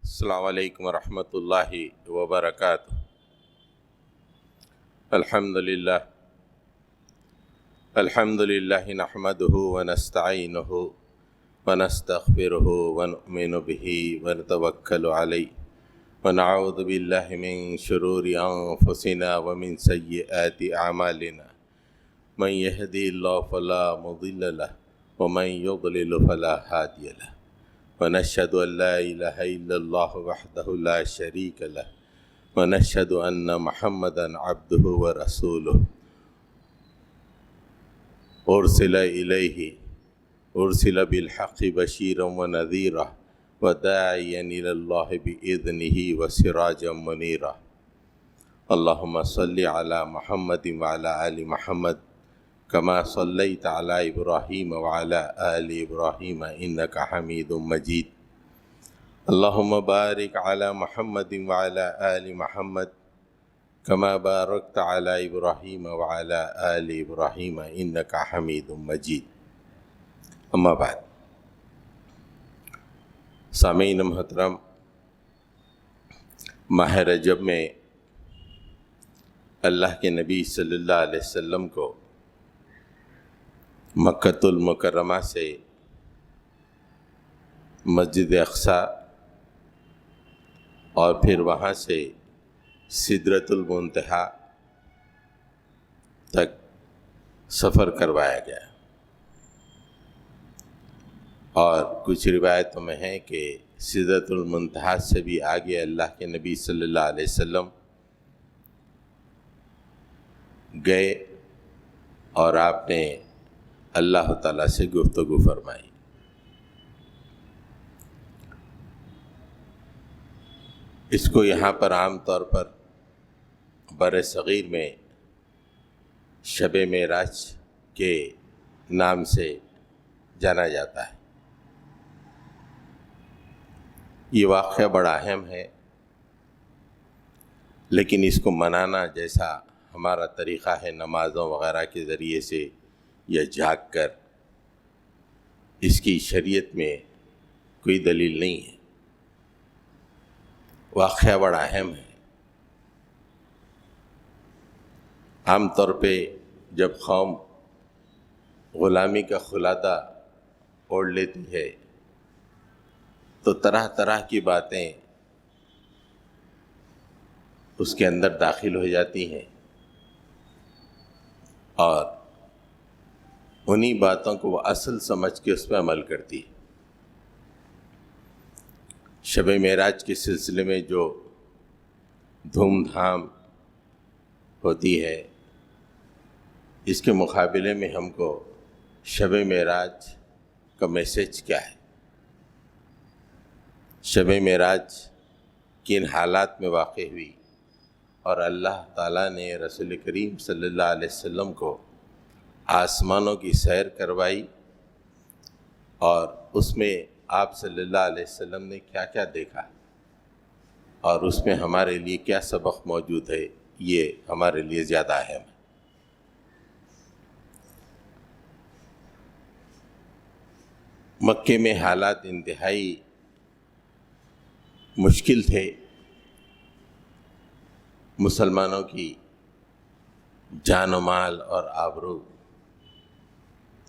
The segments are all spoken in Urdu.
السلام علیکم ورحمۃ اللہ وبرکاتہ۔ الحمد للہ نحمده ونستعینه ونستغفره ونؤمن به ونتوکل علیہ ونعوذ باللہ من شرور انفسنا ومن سیئات اعمالنا من یهدی اللہ فلا مضل له ومن یضلل فلا ہادی له ونشهد أن لا إله إلا الله وحده لا شريك له ونشهد أن محمدا عبده ورسوله أرسل بالحق بشيرا ونذيرا وداعيا إلى الله بإذنه وسراجا منيرا اللهم صل على محمد وعلى آل محمد كما صليت على إبراهيم وعلى آل إبراهيم إنك حميد مجيد اللهم بارك على محمد وعلى آل محمد كما باركت على إبراهيم وعلى آل إبراهيم إنك حميد مجيد اما بعد۔ سامعین محترم، ماہ رجب میں اللہ کے نبی صلی اللہ علیہ وسلم کو مکۃ المکرمہ سے مسجد اقصی اور پھر وہاں سے سدرۃ المنتہا تک سفر کروایا گیا، اور کچھ روایتوں میں ہے کہ سدرۃ المنتہا سے بھی آگے اللہ کے نبی صلی اللہ علیہ وسلم گئے اور آپ نے اللہ تعالیٰ سے گفتگو فرمائی۔ اس کو یہاں پر عام طور پر بر صغیر میں شب معراج کے نام سے جانا جاتا ہے۔ یہ واقعہ بڑا اہم ہے، لیکن اس کو منانا جیسا ہمارا طریقہ ہے نمازوں وغیرہ کے ذریعے سے یا جاگ کر، اس کی شریعت میں کوئی دلیل نہیں ہے۔ واقعہ بڑا اہم ہے۔ عام طور پہ جب قوم غلامی کا خلادہ اوڑھ لیتی ہے تو طرح طرح کی باتیں اس کے اندر داخل ہو جاتی ہیں، اور انہی باتوں کو وہ اصل سمجھ کے اس پہ عمل کرتی ہے۔ شب معراج کے سلسلے میں جو دھوم دھام ہوتی ہے، اس کے مقابلے میں ہم کو شب معراج کا میسج کیا ہے، شب معراج کن حالات میں واقع ہوئی، اور اللہ تعالیٰ نے رسول کریم صلی اللہ علیہ وسلم کو آسمانوں کی سیر کروائی، اور اس میں آپ صلی اللہ علیہ وسلم نے کیا کیا دیکھا، اور اس میں ہمارے لیے کیا سبق موجود ہے، یہ ہمارے لیے زیادہ اہم ہے۔ مکے میں حالات انتہائی مشکل تھے، مسلمانوں کی جان و مال اور آبرو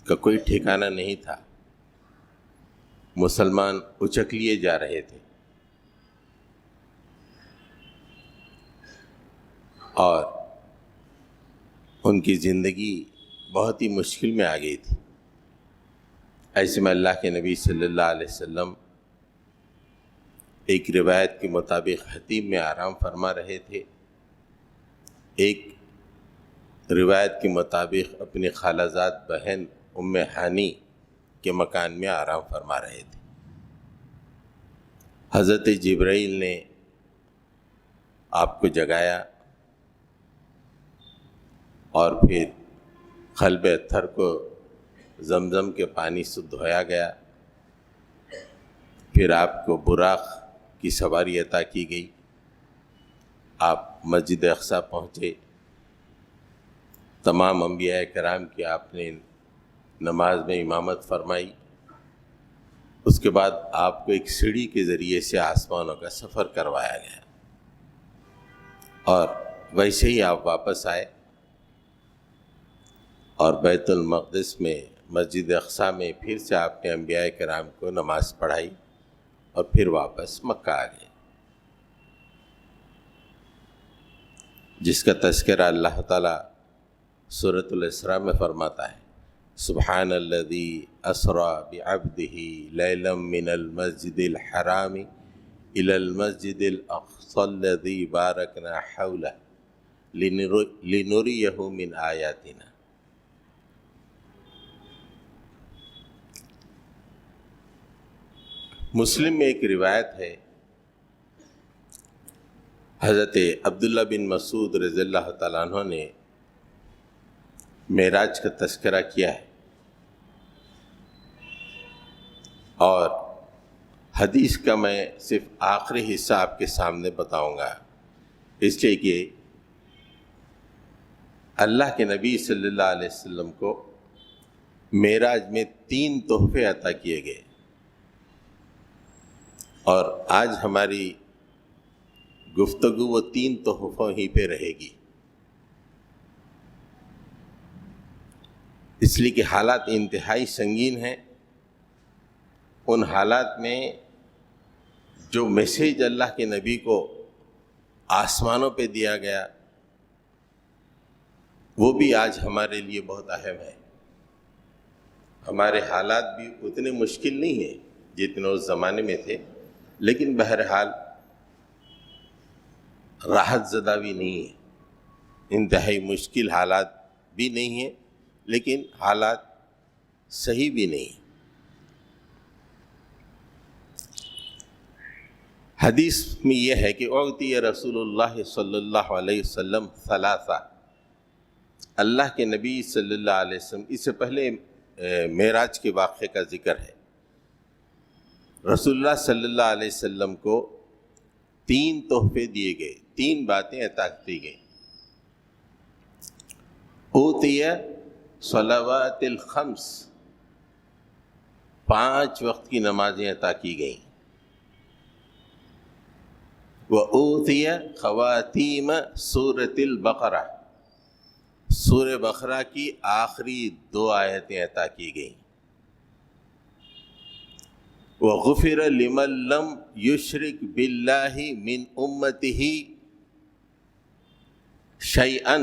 کا کوئی ٹھکانہ نہیں تھا، مسلمان اچک لیے جا رہے تھے، اور ان کی زندگی بہت ہی مشکل میں آ گئی تھی۔ ایسے میں اللہ کے نبی صلی اللہ علیہ وسلم ایک روایت کے مطابق حتیم میں آرام فرما رہے تھے، ایک روایت کے مطابق اپنی خالہ زاد بہن ام ہانی کے مکان میں آرام فرما رہے تھے۔ حضرت جبرائیل نے آپ کو جگایا، اور پھر قلب اطہر کو زمزم کے پانی سے دھویا گیا، پھر آپ کو براق کی سواری عطا کی گئی، آپ مسجد اقصی پہنچے، تمام انبیاء کرام کی آپ نے نماز میں امامت فرمائی، اس کے بعد آپ کو ایک سیڑھی کے ذریعے سے آسمانوں کا سفر کروایا گیا، اور ویسے ہی آپ واپس آئے اور بیت المقدس میں مسجد اقصیٰ میں پھر سے آپ نے انبیاء کرام کو نماز پڑھائی اور پھر واپس مکہ آ گئے، جس کا تذکرہ اللہ تعالیٰ سورۃ الاسراء میں فرماتا ہے، سبحان الذی اسری بعبدہ لیلا من المسجد الحرام الی المسجد الاقصی الذی بارکنا حولہ لنریہ من آیاتنا۔ مسلم میں ایک روایت ہے، حضرت عبداللہ بن مسعود رضی اللہ تعالیٰ عنہ نے معراج کا تذکرہ کیا ہے، اور حدیث کا میں صرف آخری حصہ آپ کے سامنے بتاؤں گا، اس لیے کہ اللہ کے نبی صلی اللہ علیہ وسلم کو معراج میں 3 تحفے عطا کیے گئے، اور آج ہماری گفتگو وہ 3 تحفوں ہی پہ رہے گی، اس لیے کہ حالات انتہائی سنگین ہیں۔ ان حالات میں جو میسیج اللہ کے نبی کو آسمانوں پہ دیا گیا وہ بھی آج ہمارے لیے بہت اہم ہے۔ ہمارے حالات بھی اتنے مشکل نہیں ہیں جتنے اس زمانے میں تھے، لیکن بہرحال راحت زدہ بھی نہیں ہے، انتہائی مشکل حالات بھی نہیں ہیں، لیکن حالات صحیح بھی نہیں۔ حدیث میں یہ ہے کہ اعطی رسول اللہ صلی اللہ علیہ وسلم ثلاثہ، اللہ کے نبی صلی اللہ علیہ وسلم، اس سے پہلے معراج کے واقعے کا ذکر ہے، رسول اللہ صلی اللہ علیہ وسلم کو 3 تحفے دیے گئے، 3 باتیں عطا کی گئیں۔ اوتیہ صلوات الخمس، 5 وقت کی نمازیں عطا کی گئیں۔ وَأُوتِيَ خواتیم سورۃ البقرہ، سورہ بقرہ کی آخری 2 آیتیں عطا کی گئیں۔ وَغُفِرَ لِمَن لَّمْ يُشْرِكْ بِاللَّهِ مِنْ أُمَّتِهِ شَيْئًا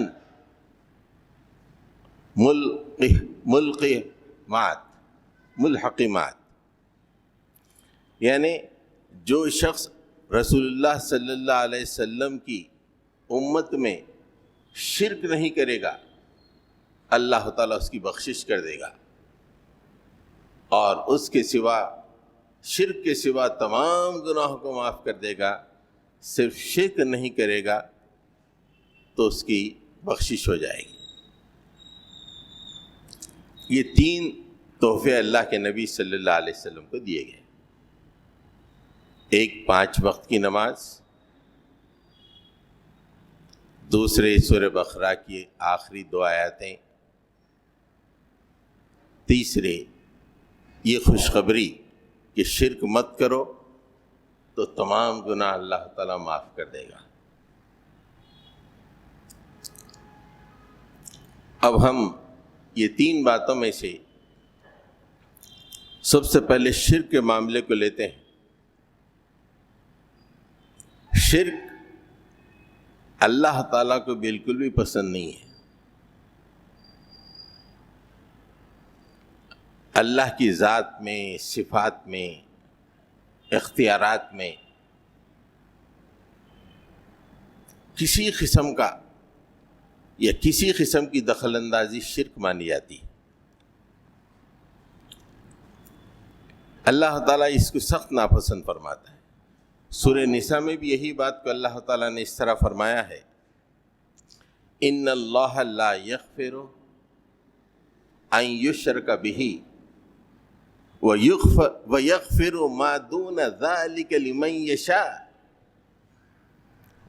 ملحقمات، یعنی جو شخص رسول اللہ صلی اللہ علیہ وسلم کی امت میں شرک نہیں کرے گا، اللہ تعالیٰ اس کی بخشش کر دے گا، اور اس کے سوا، شرک کے سوا تمام گناہوں کو معاف کر دے گا۔ صرف شرک نہیں کرے گا تو اس کی بخشش ہو جائے گی۔ یہ 3 تحفے اللہ کے نبی صلی اللہ علیہ وسلم کو دیے گئے، ایک 5 وقت کی نماز، دوسرے سورہ بقرہ کی آخری 2 آیاتیں، تیسرے یہ خوشخبری کہ شرک مت کرو تو تمام گناہ اللہ تعالیٰ معاف کر دے گا۔ اب ہم یہ 3 باتوں میں سے سب سے پہلے شرک کے معاملے کو لیتے ہیں۔ شرک اللہ تعالیٰ کو بالکل بھی پسند نہیں ہے۔ اللہ کی ذات میں، صفات میں، اختیارات میں کسی قسم کا یا کسی قسم کی دخل اندازی شرک مانی جاتی ہے۔ اللہ تعالیٰ اس کو سخت ناپسند فرماتا ہے۔ سورہ نساء میں بھی یہی بات کو اللہ تعالیٰ نے اس طرح فرمایا ہے، ان اللہ لا یغفر ان یشرک بہ ویغفر ما دون ذلک لمن یشاء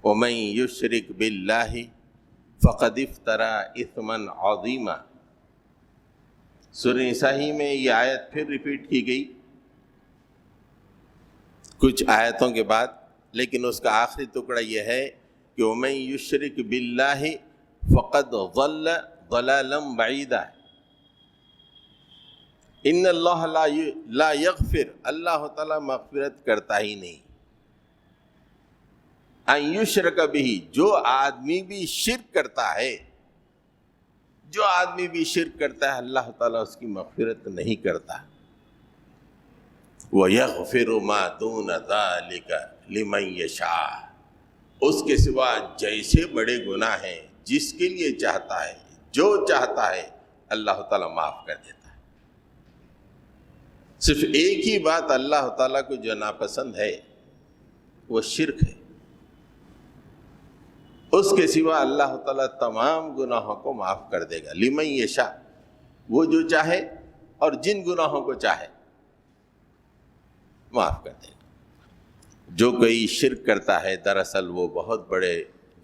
ومن یشرک باللہ فقد افترى اثما عظیما۔ سورہ نساء ہی میں یہ آیت پھر ریپیٹ کی گئی کچھ آیتوں کے بعد، لیکن اس کا آخری ٹکڑا یہ ہے کہ وَمَن يُشْرِكْ بِاللَّهِ فَقَدْ ضَلَّ ضَلَالًا بَعِيدًا۔ ان اللہ لا یغفر، اللہ تعالیٰ مغفرت کرتا ہی نہیں، ان یشرک بہ، جو آدمی بھی شرک کرتا ہے، جو آدمی بھی شرک کرتا ہے اللہ تعالیٰ اس کی مغفرت نہیں کرتا۔ وَيَغْفِرُ مَا دُونَ ذَلِكَ لِمَن يَشَاءُ، اس کے سوا جیسے بڑے گناہ ہیں جس کے لیے چاہتا ہے، جو چاہتا ہے اللہ تعالیٰ معاف کر دیتا ہے۔ صرف ایک ہی بات اللہ تعالیٰ کو جو ناپسند ہے وہ شرک ہے، اس کے سوا اللہ تعالیٰ تمام گناہوں کو معاف کر دے گا۔ لمن یشاء، وہ جو چاہے اور جن گناہوں کو چاہے معاف کر دے گا۔ جو کوئی شرک کرتا ہے دراصل وہ بہت بڑے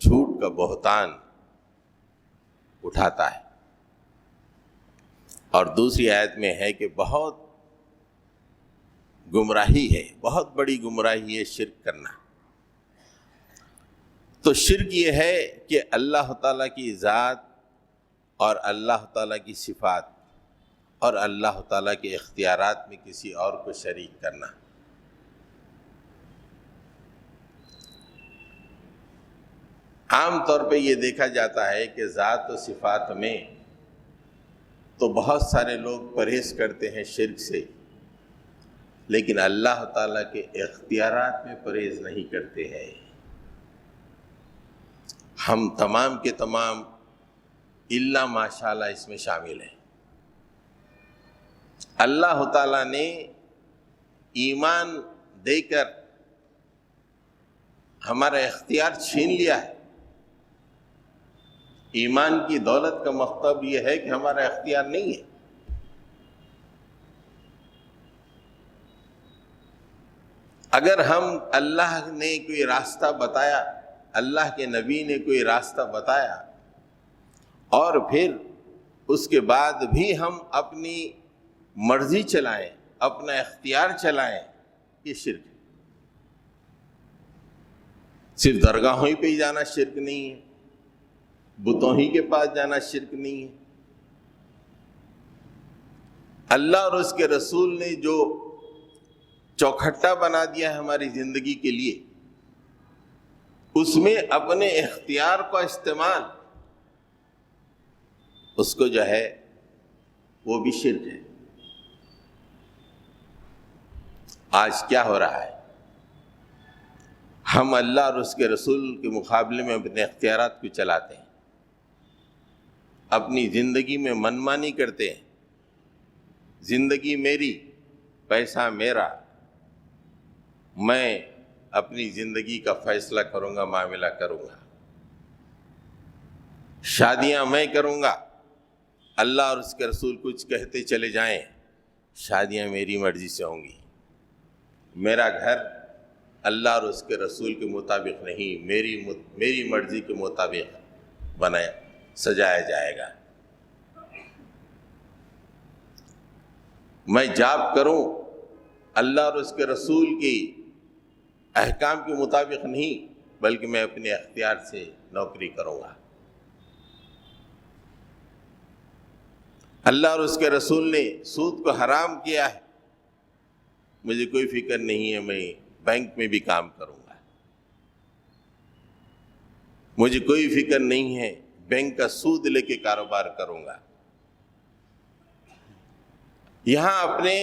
جھوٹ کا بہتان اٹھاتا ہے، اور دوسری آیت میں ہے کہ بہت گمراہی ہے، بہت بڑی گمراہی ہے شرک کرنا۔ تو شرک یہ ہے کہ اللہ تعالیٰ کی ذات اور اللہ تعالیٰ کی صفات اور اللہ تعالیٰ کے اختیارات میں کسی اور کو شریک کرنا۔ عام طور پہ یہ دیکھا جاتا ہے کہ ذات و صفات میں تو بہت سارے لوگ پرہیز کرتے ہیں شرک سے، لیکن اللہ تعالیٰ کے اختیارات میں پرہیز نہیں کرتے ہیں۔ ہم تمام کے تمام الا ماشاءاللہ اس میں شامل ہیں۔ اللہ تعالیٰ نے ایمان دے کر ہمارا اختیار چھین لیا ہے۔ ایمان کی دولت کا مطلب یہ ہے کہ ہمارا اختیار نہیں ہے۔ اگر ہم اللہ نے کوئی راستہ بتایا، اللہ کے نبی نے کوئی راستہ بتایا، اور پھر اس کے بعد بھی ہم اپنی مرضی چلائیں، اپنا اختیار چلائیں، یہ شرک ہے۔ صرف درگاہوں ہی پہ ہی جانا شرک نہیں ہے، بتوں ہی کے پاس جانا شرک نہیں ہے۔ اللہ اور اس کے رسول نے جو چوکھٹا بنا دیا ہے ہماری زندگی کے لیے، اس میں اپنے اختیار کا استعمال، اس کو جو ہے وہ بھی شرک ہے۔ آج کیا ہو رہا ہے؟ ہم اللہ اور اس کے رسول کے مقابلے میں اپنے اختیارات کو چلاتے ہیں، اپنی زندگی میں منمانی کرتے ہیں۔ زندگی میری، پیسہ میرا، میں اپنی زندگی کا فیصلہ کروں گا، معاملہ کروں گا، شادیاں میں کروں گا، اللہ اور اس کے رسول کچھ کہتے چلے جائیں، شادیاں میری مرضی سے ہوں گی، میرا گھر اللہ اور اس کے رسول کے مطابق نہیں، میری مرضی کے مطابق بنایا سجایا جائے گا۔ میں جاب کروں اللہ اور اس کے رسول کی احکام کے مطابق نہیں، بلکہ میں اپنے اختیار سے نوکری کروں گا۔ اللہ اور اس کے رسول نے سود کو حرام کیا ہے، مجھے کوئی فکر نہیں ہے، میں بینک میں بھی کام کروں گا، مجھے کوئی فکر نہیں ہے، بینک کا سود لے کے کاروبار کروں گا۔ یہاں اپنے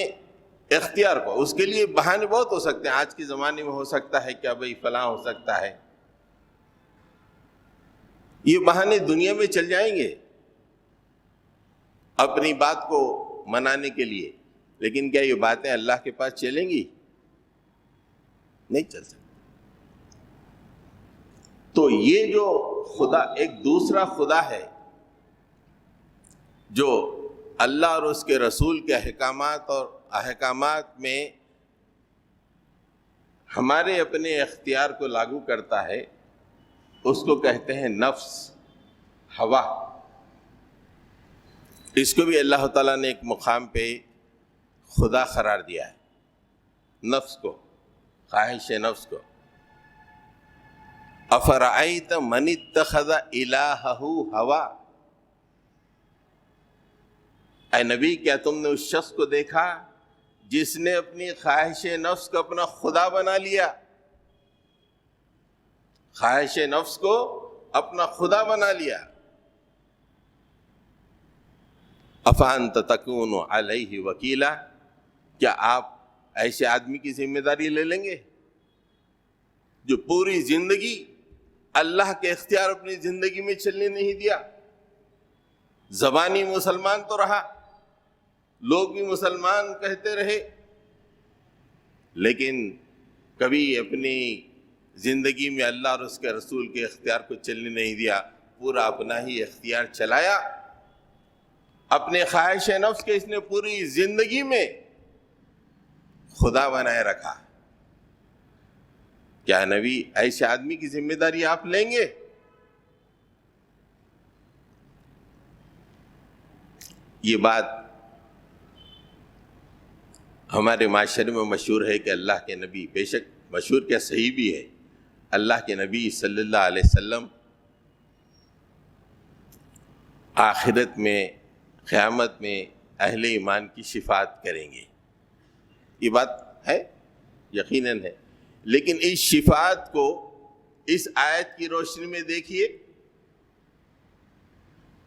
اختیار کو، اس کے لیے بہانے بہت ہو سکتے ہیں۔ آج کے زمانے میں ہو سکتا ہے کیا بھئی فلاں ہو سکتا ہے، یہ بہانے دنیا میں چل جائیں گے اپنی بات کو منانے کے لیے، لیکن کیا یہ باتیں اللہ کے پاس چلیں گی؟ نہیں چل سکتی۔ تو یہ جو خدا، ایک دوسرا خدا ہے جو اللہ اور اس کے رسول کے احکامات اور احکامات میں ہمارے اپنے اختیار کو لاگو کرتا ہے، اس کو کہتے ہیں نفس، ہوا۔ اس کو بھی اللہ تعالیٰ نے ایک مقام پہ خدا قرار دیا ہے، نفس کو۔ خواہش نفس کو. افرأیت من اتخذ الہہ ہوا، اے نبی کیا تم نے اس شخص کو دیکھا جس نے اپنی خواہش نفس کو اپنا خدا بنا لیا؟ خواہش نفس کو اپنا خدا بنا لیا. افانت تکون علیہ وکیلا، کیا آپ ایسے آدمی کی ذمہ داری لے لیں گے جو پوری زندگی اللہ کے اختیار اپنی زندگی میں چلنے نہیں دیا؟ زبانی مسلمان تو رہا، لوگ بھی مسلمان کہتے رہے، لیکن کبھی اپنی زندگی میں اللہ اور اس کے رسول کے اختیار کو چلنے نہیں دیا، پورا اپنا ہی اختیار چلایا. اپنے خواہش نفس کے اس نے پوری زندگی میں خدا بنائے رکھا. کیا نبی ایسے آدمی کی ذمہ داری آپ لیں گے؟ یہ بات ہمارے معاشرے میں مشہور ہے کہ اللہ کے نبی، بے شک مشہور کیا صحیح بھی ہے، اللہ کے نبی صلی اللہ علیہ وسلم آخرت میں، قیامت میں اہل ایمان کی شفاعت کریں گے. یہ بات ہے، یقیناً ہے، لیکن اس شفاعت کو اس آیت کی روشنی میں دیکھیے،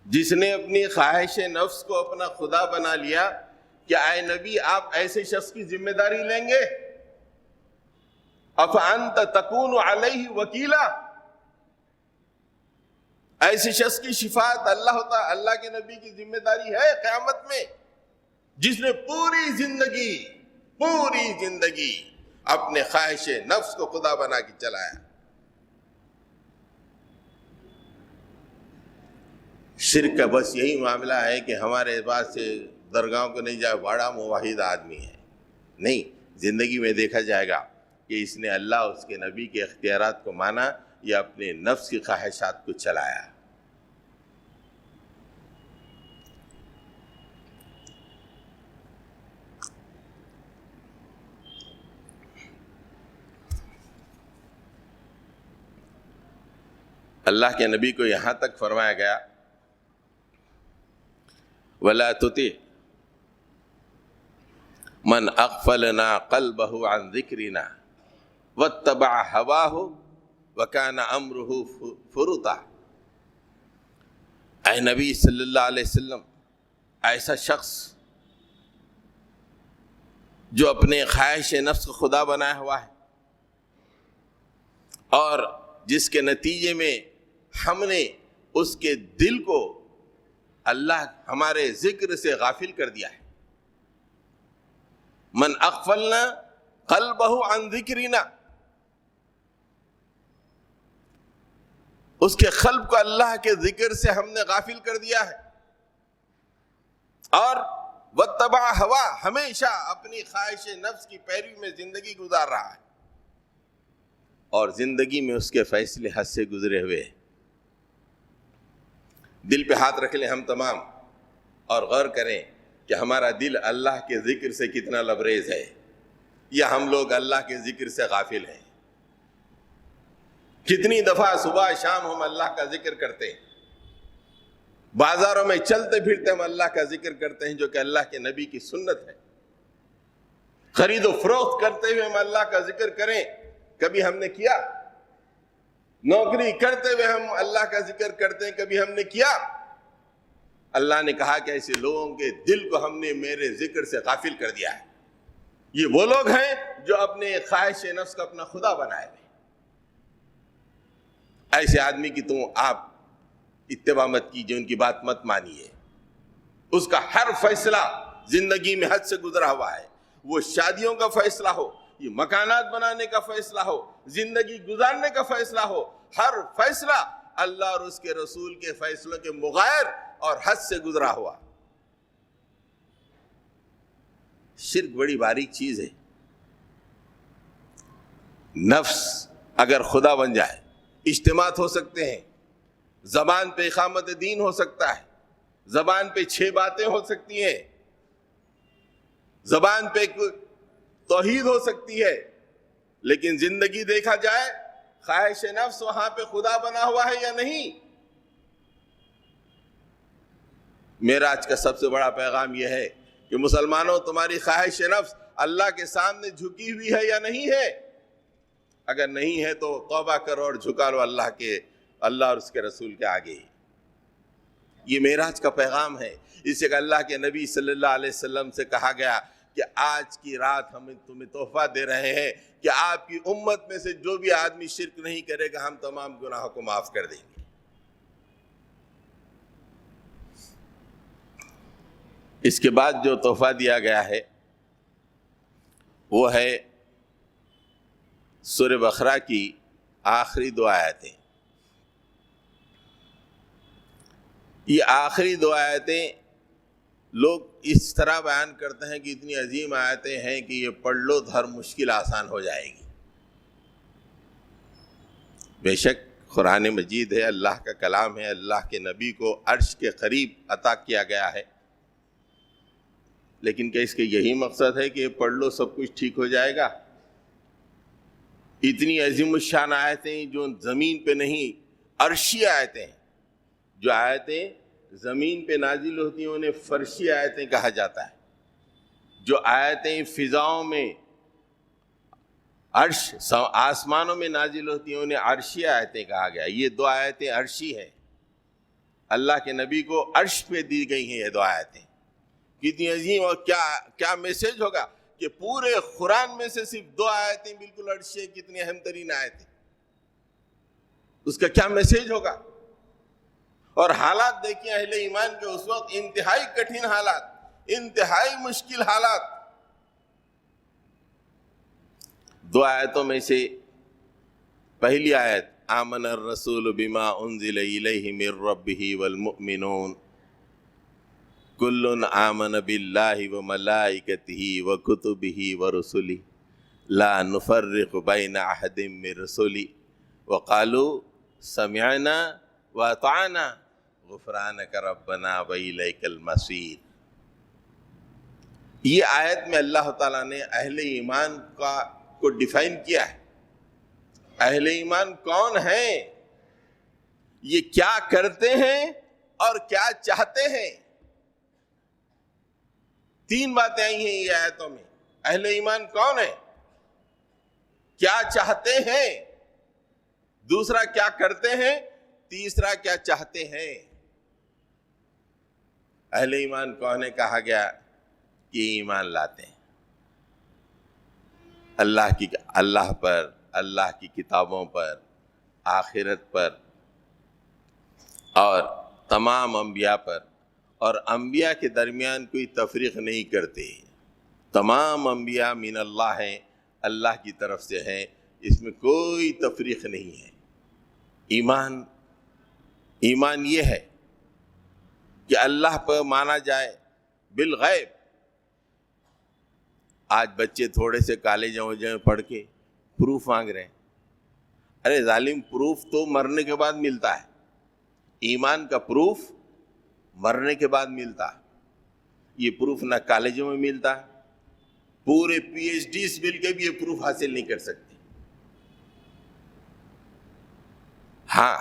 جس نے اپنی خواہش نفس کو اپنا خدا بنا لیا، کیا اے نبی آپ ایسے شخص کی ذمہ داری لیں گے؟ افانت تکون علیہ وکیلا، ایسے شخص کی شفاعت اللہ کے نبی کی ذمہ داری ہے قیامت میں، جس نے پوری زندگی اپنے خواہش نفس کو خدا بنا کے چلایا. شرک کا بس یہی معاملہ ہے کہ ہمارے پاس سے درگاہوں کو نہیں جائے، بڑا موحد آدمی ہے. نہیں، زندگی میں دیکھا جائے گا کہ اس نے اللہ اس کے نبی کے اختیارات کو مانا یا اپنے نفس کی خواہشات کو چلایا. اللہ کے نبی کو یہاں تک فرمایا گیا وَلَا تُطِعْ مَنْ أَغْفَلْنَا قَلْبَهُ عَنْ ذِكْرِنَا وَاتَّبَعَ هَوَاهُ وَكَانَ أَمْرُهُ فُرُطًا. اے نبی صلی اللہ علیہ وسلم، ایسا شخص جو اپنے خواہش نفس کو خدا بنایا ہوا ہے اور جس کے نتیجے میں ہم نے اس کے دل کو اللہ ہمارے ذکر سے غافل کر دیا ہے. من اغفلنا قلبہ عن ذکرنا، اس کے قلب کو اللہ کے ذکر سے ہم نے غافل کر دیا ہے، اور واتبع ہوا، ہمیشہ اپنی خواہش نفس کی پیروی میں زندگی گزار رہا ہے، اور زندگی میں اس کے فیصلے حد سے گزرے ہوئے ہیں. دل پہ ہاتھ رکھ لیں ہم تمام اور غور کریں کہ ہمارا دل اللہ کے ذکر سے کتنا لبریز ہے، یا ہم لوگ اللہ کے ذکر سے غافل ہیں. کتنی دفعہ صبح شام ہم اللہ کا ذکر کرتے ہیں، بازاروں میں چلتے پھرتے ہم اللہ کا ذکر کرتے ہیں جو کہ اللہ کے نبی کی سنت ہے. خرید و فروخت کرتے ہوئے ہم اللہ کا ذکر کریں، کبھی ہم نے کیا؟ نوکری کرتے ہوئے ہم اللہ کا ذکر کرتے ہیں، کبھی ہم نے کیا؟ اللہ نے کہا کہ ایسے لوگوں کے دل کو ہم نے میرے ذکر سے غافل کر دیا ہے. یہ وہ لوگ ہیں جو اپنے خواہش نفس کا اپنا خدا بنائے ہوئے. ایسے آدمی کی تم آپ اتباع مت کیجیے، ان کی بات مت مانیے. اس کا ہر فیصلہ زندگی میں حد سے گزرا ہوا ہے. وہ شادیوں کا فیصلہ ہو، یہ مکانات بنانے کا فیصلہ ہو، زندگی گزارنے کا فیصلہ ہو، ہر فیصلہ اللہ اور اس کے رسول کے فیصلوں کے مغایر اور حد سے گزرا ہوا. شرک بڑی باریک چیز ہے. نفس اگر خدا بن جائے، اجتماعات ہو سکتے ہیں، زبان پہ اقامت دین ہو سکتا ہے، زبان پہ 6 باتیں ہو سکتی ہیں، زبان پہ توحید ہو سکتی ہے، لیکن زندگی دیکھا جائے خواہش نفس وہاں پہ خدا بنا ہوا ہے یا نہیں؟ معراج کا سب سے بڑا پیغام یہ ہے کہ مسلمانوں، تمہاری خواہش نفس اللہ کے سامنے جھکی ہوئی ہے یا نہیں ہے؟ اگر نہیں ہے تو توبہ کرو اور جھکا لو اللہ اور اس کے رسول کے آگے۔ یہ معراج کا پیغام ہے۔ اس سے کہ اللہ کے نبی صلی اللہ علیہ وسلم سے کہا گیا کہ آج کی رات ہم تمہیں تحفہ دے رہے ہیں کہ آپ کی امت میں سے جو بھی آدمی شرک نہیں کرے گا ہم تمام گناہوں کو معاف کر دیں گے۔ اس کے بعد جو تحفہ دیا گیا ہے وہ ہے سورہ بقرہ کی آخری 2 آیتیں۔ یہ آخری 2 آیتیں لوگ اس طرح بیان کرتے ہیں کہ اتنی عظیم آیتیں ہیں کہ یہ پڑھ لو تو ہر مشکل آسان ہو جائے گی۔ بے شک قرآن مجید ہے، اللہ کا کلام ہے، اللہ کے نبی کو عرش کے قریب عطا کیا گیا ہے، لیکن کیا اس کے یہی مقصد ہے کہ یہ پڑھ لو سب کچھ ٹھیک ہو جائے گا؟ اتنی عظیم الشان آیتیں جو زمین پہ نہیں، عرشی آیتیں ہیں۔ جو آیتیں زمین پہ نازل ہوتی ہیں انہیں فرشی آیتیں کہا جاتا ہے۔ جو آیتیں فضاؤں میں، عرش آسمانوں میں نازل ہوتی ہیں انہیں عرشی آیتیں کہا گیا۔ یہ 2 آیتیں عرشی ہیں، اللہ کے نبی کو عرش پہ دی گئی ہیں یہ 2 آیتیں۔ کتنی عظیم اور کیا میسج ہوگا کہ پورے قرآن میں سے صرف 2 آیتیں بالکل عرشی ہیں، کتنی اہم ترین آیتیں، اس کا کیا میسج ہوگا۔ اور حالات دیکھیں اہل ایمان کے اس وقت، انتہائی کٹھن حالات، انتہائی مشکل حالات۔ 2 آیتوں میں سے پہلی آیت آمن الرسول بما انزل الیہ من ربہ والمؤمنون کل آمن باللہ وملائکتہ وکتبہ ورسلہ لا نفرق بین احد من رسلہ وقالوا سمعنا واطعنا غفرانک ربنا والیک المصیر۔ یہ آیت میں اللہ تعالیٰ نے اہل ایمان کو ڈیفائن کیا ہے۔ اہل ایمان کون ہیں؟ یہ کیا کرتے ہیں اور کیا چاہتے ہیں؟ 3 باتیں آئی ہیں یہ آیتوں میں۔ اہل ایمان کون ہے، کیا چاہتے ہیں، دوسرا کیا کرتے ہیں، تیسرا کیا چاہتے ہیں۔ اہل ایمان کون ہے؟ کہا گیا کہ ایمان لاتے ہیں اللہ پر، اللہ کی کتابوں پر، آخرت پر، اور تمام انبیاء پر، اور انبیاء کے درمیان کوئی تفریق نہیں کرتے۔ تمام انبیاء من اللہ ہیں، اللہ کی طرف سے ہیں، اس میں کوئی تفریق نہیں ہے۔ ایمان یہ ہے کہ اللہ پر مانا جائے بالغیب۔ آج بچے تھوڑے سے کالج میں پڑھ کے پروف مانگ رہے ہیں۔ ارے ظالم، پروف تو مرنے کے بعد ملتا ہے۔ ایمان کا پروف مرنے کے بعد ملتا ہے۔ یہ پروف نہ کالجوں میں ملتا، پورے پی ایچ ڈیز مل کے بھی یہ پروف حاصل نہیں کر سکتے۔ ہاں،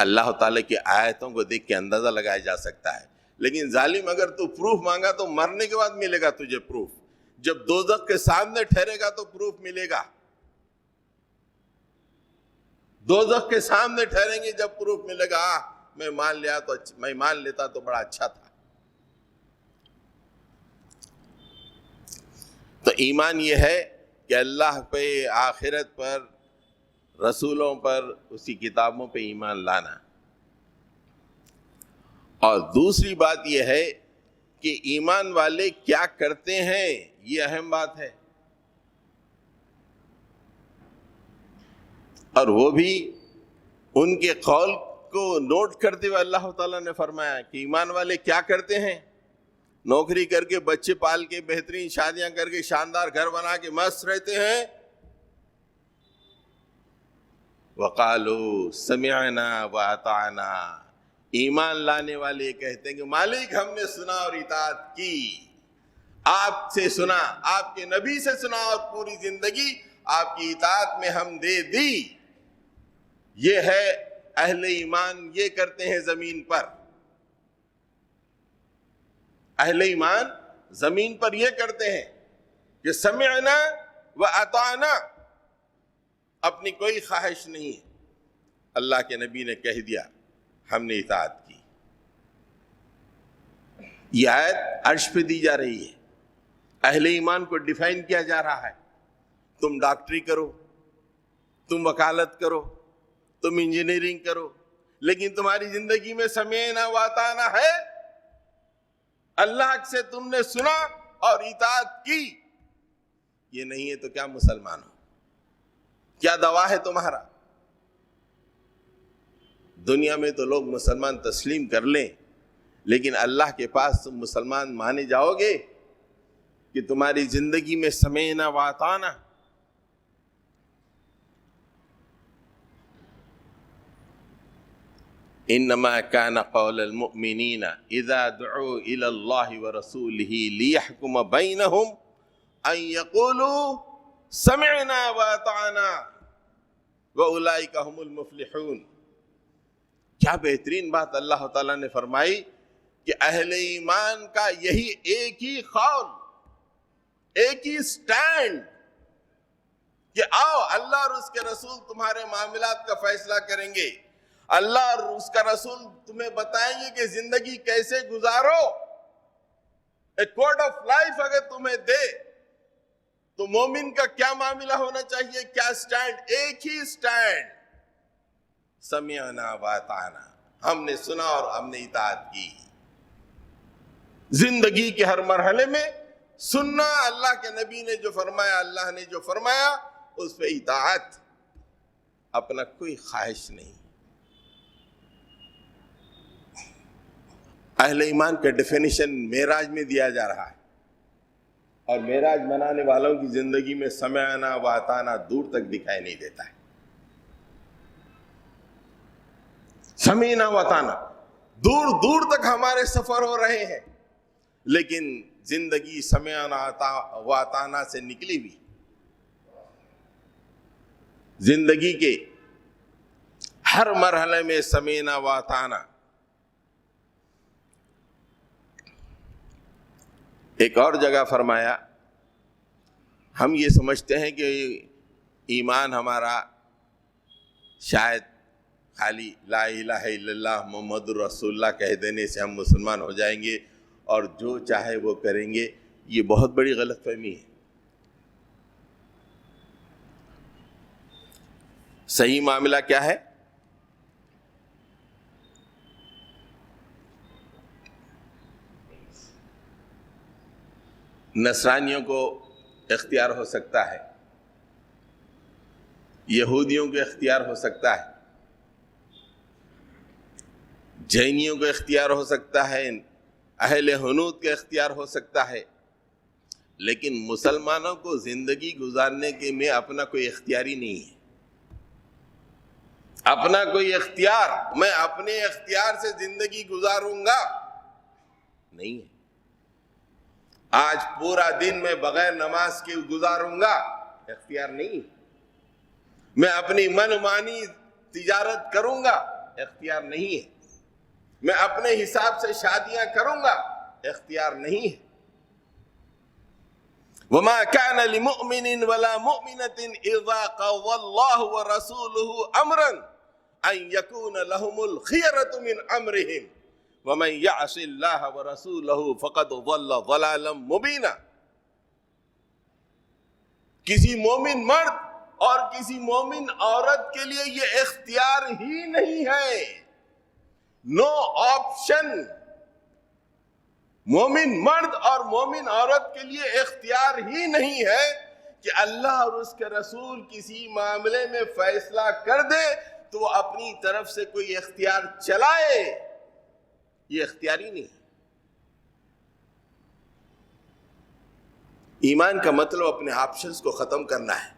اللہ تعالیٰ کی آیتوں کو دیکھ کے اندازہ لگایا جا سکتا ہے، لیکن ظالم اگر تو پروف مانگا تو مرنے کے بعد ملے گا تجھے پروف۔ جب دوزخ کے سامنے ٹھہرے گا تو پروف ملے گا۔ دوزخ کے سامنے ٹھہریں گے جب پروف ملے گا۔ میں مان لیتا تو بڑا اچھا تھا۔ تو ایمان یہ ہے کہ اللہ پہ، آخرت پر، رسولوں پر، اس کی کتابوں پہ ایمان لانا۔ اور دوسری بات یہ ہے کہ ایمان والے کیا کرتے ہیں، یہ اہم بات ہے۔ اور وہ بھی ان کے قول کو نوٹ کرتے ہوئے اللہ تعالیٰ نے فرمایا کہ ایمان والے کیا کرتے ہیں۔ نوکری کر کے، بچے پال کے، بہترین شادیاں کر کے، شاندار گھر بنا کے مست رہتے ہیں۔ وقالوا سمعنا واطعنا، ایمان لانے والے کہتے ہیں کہ مالک ہم نے سنا اور اطاعت کی، آپ سے سنا، آپ کے نبی سے سنا، اور پوری زندگی آپ کی اطاعت میں ہم دے دی. یہ ہے اہل ایمان، یہ کرتے ہیں زمین پر. اہل ایمان زمین پر یہ کرتے ہیں کہ سمعنا و اطعنا، اپنی کوئی خواہش نہیں ہے، اللہ کے نبی نے کہہ دیا ہم نے اطاعت کی. یہ آیت عرش پہ دی جا رہی ہے. اہل ایمان کو ڈیفائن کیا جا رہا ہے. تم ڈاکٹری کرو، تم وکالت کرو، تم انجینئرنگ کرو، لیکن تمہاری زندگی میں سمعنا و اطعنا ہے؟ اللہ سے تم نے سنا اور اطاعت کی؟ یہ نہیں ہے تو کیا مسلمان ہو؟ کیا دعویٰ ہے تمہارا؟ دنیا میں تو لوگ مسلمان تسلیم کر لیں، لیکن اللہ کے پاس تم مسلمان مانے جاؤ گے کہ تمہاری زندگی میں سمعنا و اطعنا؟ انما كان قول المؤمنين اذا دعوا الى الله ورسوله ليحكم بينهم ان يقولوا سمعنا واطعنا واولئك هم المفلحون. کیا بہترین بات اللہ تعالیٰ نے فرمائی کہ اہل ایمان کا یہی ایک ہی قول، ایک ہی سٹینڈ کہ آؤ اللہ اور اس کے رسول تمہارے معاملات کا فیصلہ کریں گے، اللہ اور اس کا رسول تمہیں بتائیں گے کہ زندگی کیسے گزارو. ایک کوڈ آف لائف اگر تمہیں دے تو مومن کا کیا معاملہ ہونا چاہیے، کیا سٹینڈ؟ ایک ہی سٹینڈ، سمعنا و اطعنا، ہم نے سنا اور ہم نے اطاعت کی. زندگی کے ہر مرحلے میں سننا، اللہ کے نبی نے جو فرمایا، اللہ نے جو فرمایا اس پہ اطاعت، اپنا کوئی خواہش نہیں. اہل ایمان کا ڈیفینیشن معراج میں دیا جا رہا ہے، اور معراج منانے والوں کی زندگی میں سمعنا و اطعنا دور تک دکھائی نہیں دیتا ہے. سمعنا و اطعنا دور دور تک ہمارے سفر ہو رہے ہیں، لیکن زندگی سمعنا و اطعنا سے نکلی ہوئی. زندگی کے ہر مرحلے میں سمعنا و اطعنا. ایک اور جگہ فرمایا، ہم یہ سمجھتے ہیں کہ ایمان ہمارا شاید خالی لا الہ الا اللہ محمد رسول اللہ کہہ دینے سے ہم مسلمان ہو جائیں گے اور جو چاہے وہ کریں گے. یہ بہت بڑی غلط فہمی ہے. صحیح معاملہ کیا ہے؟ نصرانیوں کو اختیار ہو سکتا ہے، یہودیوں کو اختیار ہو سکتا ہے، جینیوں کو اختیار ہو سکتا ہے، اہل ہنود کا اختیار ہو سکتا ہے، لیکن مسلمانوں کو زندگی گزارنے کے میں اپنا کوئی اختیار ہی نہیں ہے. اپنا کوئی اختیار، میں اپنے اختیار سے زندگی گزاروں گا نہیں ہے. آج پورا دن میں بغیر نماز کے گزاروں گا، اختیار نہیں. میں اپنی من مانی تجارت کروں گا، اختیار نہیں ہے. میں اپنے حساب سے شادیاں کروں گا، اختیار نہیں ہے. وَمَا كَانَ لِمُؤْمِنٍ وَلَا مُؤْمِنَةٍ إِذَا قَضَى اللَّهُ وَرَسُولُهُ أَمْرًا أَن يَكُونَ لَهُمُ الْخِيَرَةُ مِنْ أَمْرِهِمْ وَمَنْ يَعْصِ اللَّهَ وَرَسُولَهُ فَقَدْ ضَلَّ ضَلَالًا مُبِينًا. کسی مومن مرد اور کسی مومن عورت کے لیے یہ اختیار ہی نہیں ہے. No option. مومن مرد اور مومن عورت کے لیے اختیار ہی نہیں ہے کہ اللہ اور اس کے رسول کسی معاملے میں فیصلہ کر دے تو وہ اپنی طرف سے کوئی اختیار چلائے. یہ اختیار ہی نہیں. ایمان کا مطلب اپنے آپشنز کو ختم کرنا ہے.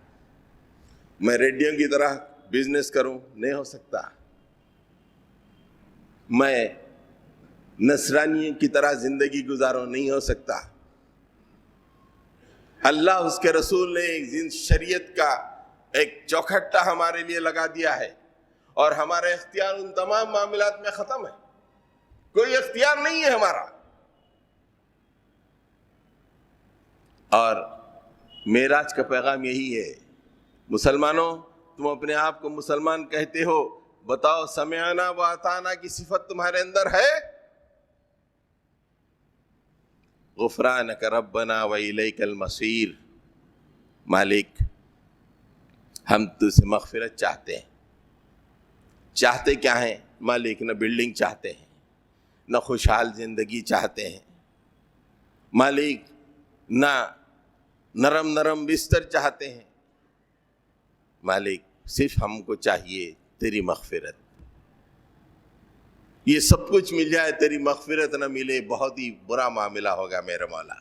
میں ریڈیو کی طرح بزنس کروں نہیں ہو سکتا. میں نصرانی کی طرح زندگی گزاروں نہیں ہو سکتا. اللہ اس کے رسول نے ایک شریعت کا ایک چوکھٹا ہمارے لیے لگا دیا ہے، اور ہمارا اختیار ان تمام معاملات میں ختم ہے، کوئی اختیار نہیں ہے ہمارا۔ اور معراج کا پیغام یہی ہے، مسلمانوں تم اپنے آپ کو مسلمان کہتے ہو، بتاؤ سمعنا و اطعنا کی صفت تمہارے اندر ہے؟ غفرانک ربنا و الیک المصیر، مالک ہم تجھ سے مغفرت چاہتے ہیں۔ چاہتے کیا ہیں مالک؟ نہ بلڈنگ چاہتے ہیں، نہ خوشحال زندگی چاہتے ہیں مالک، نہ نرم نرم بستر چاہتے ہیں مالک، صرف ہم کو چاہیے تیری مغفرت۔ یہ سب کچھ مل جائے، تیری مغفرت نہ ملے بہت ہی برا معاملہ ہوگا میرے مولا۔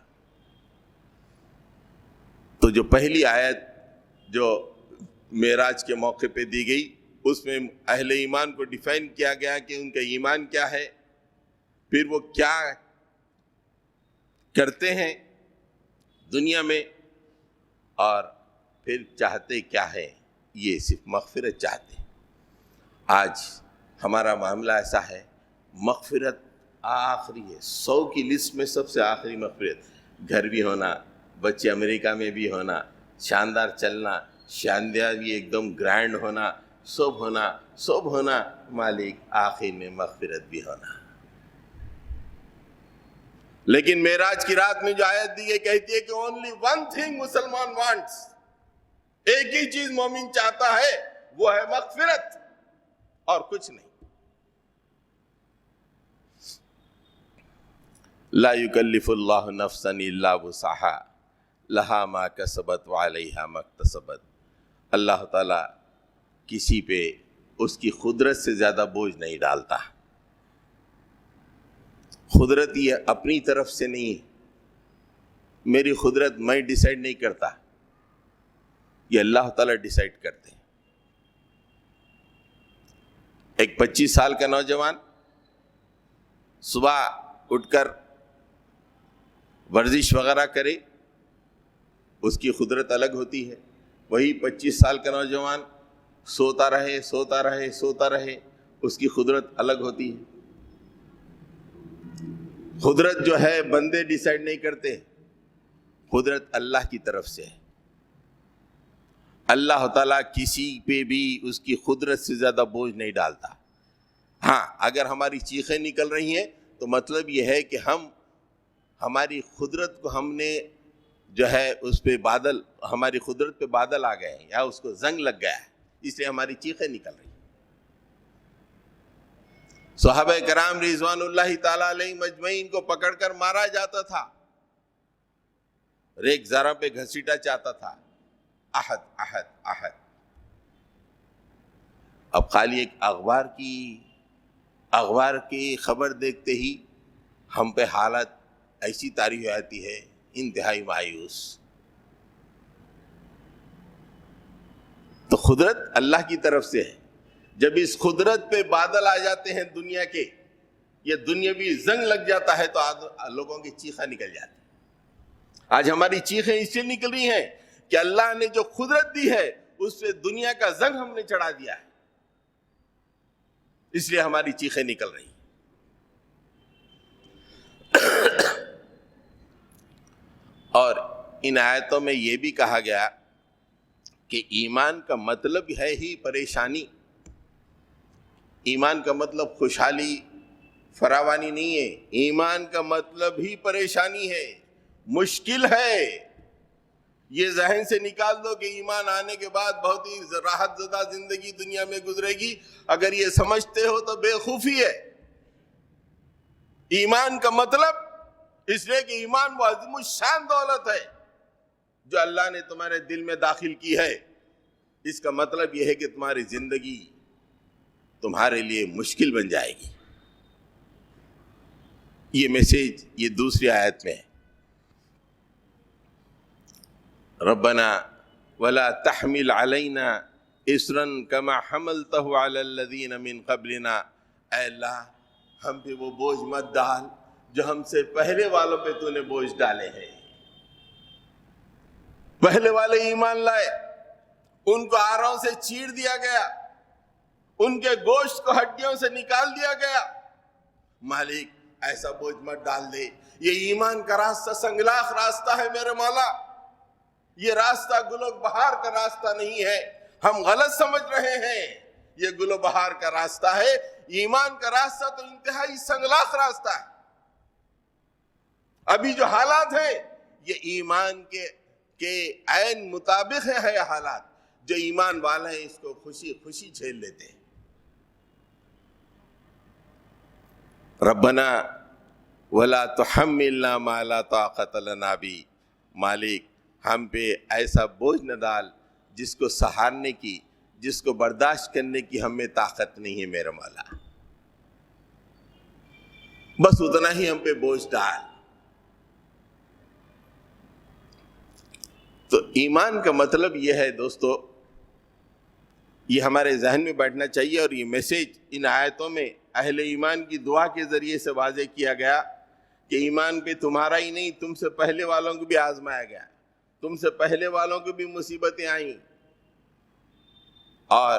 تو جو پہلی آیت جو معراج کے موقع پہ دی گئی، اس میں اہل ایمان کو ڈیفائن کیا گیا کہ ان کا ایمان کیا ہے، پھر وہ کیا کرتے ہیں دنیا میں، اور پھر چاہتے کیا ہے۔ یہ صرف مغفرت چاہتے ہیں۔ آج ہمارا معاملہ ایسا ہے، مغفرت آخری ہے، 100 کی لسٹ میں سب سے آخری مغفرت، گھر بھی ہونا، بچے امریکہ میں بھی ہونا، شاندار چلنا، شاندار بھی ایک دم گرینڈ ہونا، سب ہونا مالک، آخر میں مغفرت بھی ہونا۔ لیکن معراج کی رات میں جو آیت دی ہے کہتی ہے کہ اونلی ون تھنگ مسلمان وانٹس، ایک ہی چیز مومن چاہتا ہے، وہ ہے مغفرت، اور کچھ نہیں۔ لا یکلف اللہ نفسا الا وسعها لها ما کسبت وعلیہا ما اکتسبت۔ اللہ تعالیٰ کسی پہ اس کی قدرت سے زیادہ بوجھ نہیں ڈالتا۔ قدرت یہ اپنی طرف سے نہیں ہے، میری قدرت میں ڈیسائیڈ نہیں کرتا، یہ اللہ تعالیٰ ڈیسائیڈ کرتے ہیں۔ ایک 25 سال کا نوجوان صبح اٹھ کر ورزش وغیرہ کرے، اس کی قدرت الگ ہوتی ہے۔ وہی 25 سال کا نوجوان سوتا رہے، اس کی قدرت الگ ہوتی ہے۔ قدرت جو ہے بندے ڈیسائیڈ نہیں کرتے، قدرت اللہ کی طرف سے ہے۔ اللہ تعالیٰ کسی پہ بھی اس کی قدرت سے زیادہ بوجھ نہیں ڈالتا۔ ہاں، اگر ہماری چیخیں نکل رہی ہیں تو مطلب یہ ہے کہ ہماری قدرت کو ہم نے جو ہے اس پہ بادل، ہماری قدرت پہ بادل آ گئے ہیں، یا اس کو زنگ لگ گیا ہے، اس لیے ہماری چیخیں نکل رہی ہیں۔ صحابہ کرام رضوان اللہ تعالیٰ علیہ مجمعین کو پکڑ کر مارا جاتا تھا، ریک ذرہ پہ گھسیٹا جاتا تھا، احد احد احد۔ اب خالی ایک اخبار کی خبر دیکھتے ہی ہم پہ حالت ایسی طاری ہو جاتی ہے، انتہائی مایوس۔ تو قدرت اللہ کی طرف سے ہے۔ جب اس قدرت پہ بادل آ جاتے ہیں دنیا کے، یہ دنیاوی زنگ لگ جاتا ہے، تو لوگوں کی چیخیں نکل جاتی ہیں۔ آج ہماری چیخیں اس لیے نکل رہی ہیں کہ اللہ نے جو قدرت دی ہے اس پہ دنیا کا زنگ ہم نے چڑھا دیا ہے، اس لیے ہماری چیخیں نکل رہی ہیں۔ اور ان آیتوں میں یہ بھی کہا گیا کہ ایمان کا مطلب ہے ہی پریشانی۔ ایمان کا مطلب خوشحالی فراوانی نہیں ہے، ایمان کا مطلب ہی پریشانی ہے، مشکل ہے۔ یہ ذہن سے نکال دو کہ ایمان آنے کے بعد بہت ہی راحت زدہ زندگی دنیا میں گزرے گی، اگر یہ سمجھتے ہو تو بے خوفی ہے۔ ایمان کا مطلب اس لیے کہ ایمان وہ عظیم الشان دولت ہے جو اللہ نے تمہارے دل میں داخل کی ہے۔ اس کا مطلب یہ ہے کہ تمہاری زندگی تمہارے لیے مشکل بن جائے گی۔ یہ میسیج یہ دوسری آیت میں ہے، ربنا ولا تحمل علینا اسرا کما حملتہ علی الذین من قبلنا، اے اللہ ہم پہ وہ بوجھ مت ڈال جو ہم سے پہلے والوں پہ تو نے بوجھ ڈالے ہیں۔ پہلے والے ایمان لائے، ان کو آروں سے چیر دیا گیا، ان کے گوشت کو ہڈیوں سے نکال دیا گیا۔ مالک ایسا بوجھ مت ڈال دے، یہ ایمان کا راستہ سنگلاخ راستہ ہے میرے مولا، یہ راستہ گل و بہار کا راستہ نہیں ہے، ہم غلط سمجھ رہے ہیں، یہ گل و بہار کا راستہ ہے، ایمان کا راستہ تو انتہائی سنگلاخ راستہ ہے۔ ابھی جو حالات ہیں یہ ایمان کے عین مطابق ہے، یہ حالات جو ایمان والا ہیں اس کو خوشی خوشی جھیل لیتے ہیں۔ ربنا ولا تحملنا ما لا طاقت لنا به، مالک ہم پہ ایسا بوجھ نہ ڈال جس کو سہارنے کی، جس کو برداشت کرنے کی ہمیں طاقت نہیں ہے میرے مولا، بس اتنا ہی ہم پہ بوجھ ڈال۔ تو ایمان کا مطلب یہ ہے دوستو، یہ ہمارے ذہن میں بیٹھنا چاہیے، اور یہ میسیج ان آیتوں میں اہل ایمان کی دعا کے ذریعے سے واضح کیا گیا کہ ایمان پہ تمہارا ہی نہیں، تم سے پہلے والوں کو بھی آزمایا گیا، تم سے پہلے والوں کو بھی مصیبتیں آئیں اور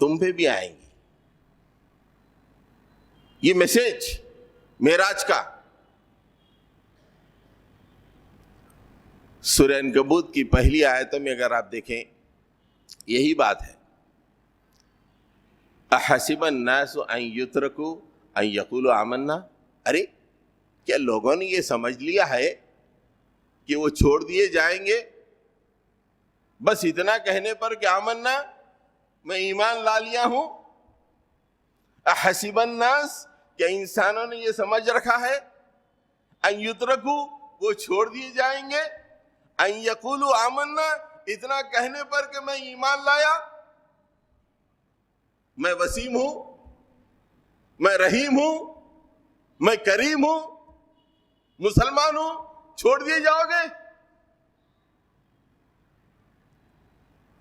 تم پہ بھی آئیں گی۔ یہ میسیج معراج کا سورہ عنکبوت کی پہلی آیتوں میں اگر آپ دیکھیں یہی بات ہے، احسب الناس ان یترکوا ان یقولوا آمنا، ارے کیا لوگوں نے یہ سمجھ لیا ہے کہ وہ چھوڑ دیے جائیں گے بس اتنا کہنے پر کہ آمنا، میں ایمان لا لیا ہوں؟ احسب الناس، کیا انسانوں نے یہ سمجھ رکھا ہے ان یترکوا، وہ چھوڑ دیے جائیں گے، ان یقولوا آمنا، اتنا کہنے پر کہ میں ایمان لایا، میں وسیم ہوں، میں رحیم ہوں، میں کریم ہوں، مسلمان ہوں، چھوڑ دیے جاؤ گے؟